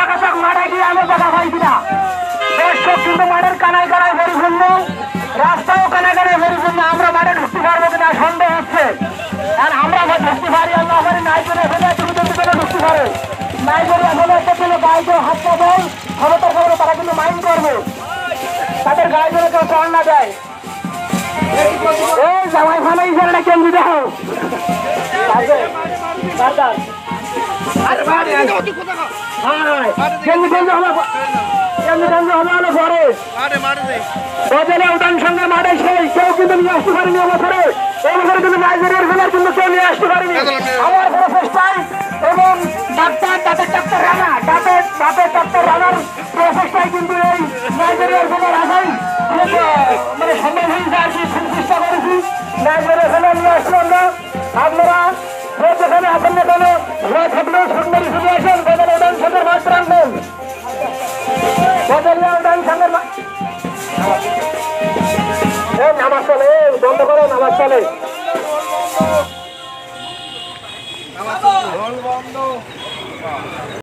দর্শক মাঠে গিয়ে আমি কথা পাইছি না। দর্শক কিন্তু মাঠের কানায় কানায় পরিপূর্ণ, রাস্তাও কানায় কানায় পরিপূর্ণ। আমরা মাঠে ঢুকতে পারবো কিনা সন্দেহ হচ্ছে। আর আমরা ঢুকতে পারি আর না পারি নাই করে ফেলে তুমি যদি করে ঢুকতে পারো নাই করে ফেলে একটা ছেলে গায়ে কেউ হাত পা দেয় খবরদার খবর তারা কিন্তু মাইন্ড করবে, তাদের গায়ে ধরে কেউ চড় না দেয়। এই জামাই ফানা ইসারা কেন্দ্র দেখো উঠান সঙ্গে মাঠে সেই কেউ কিন্তু নিয়ে আসতে পারেনি এবছরে। এবছরে কিন্তু নাইজেরিয়ার খেলার কিন্তু কেউ নিয়ে আসতে পারেনি আমার বড় চেষ্টায়। এবং ডাক্তার রানার প্রচেষ্টায় কিন্তু এই নাইজেরিয়ার খেলার আশাই মানে সম্ভব হয়েছে আর কি। চেষ্টা করেছি নাইজেরিয়ার খেলা নিয়ে আসলাম না। আপনারা যেখানে আছেন না কেন থাকলেও সুন্দরী শুনে আসেন বদল উঠান সঙ্গের মাঠ প্রাঙ্গণ, বদলিয়া উঠান সঙ্গের নামাজ চলে বন্ধ করো, নামাজ চলে।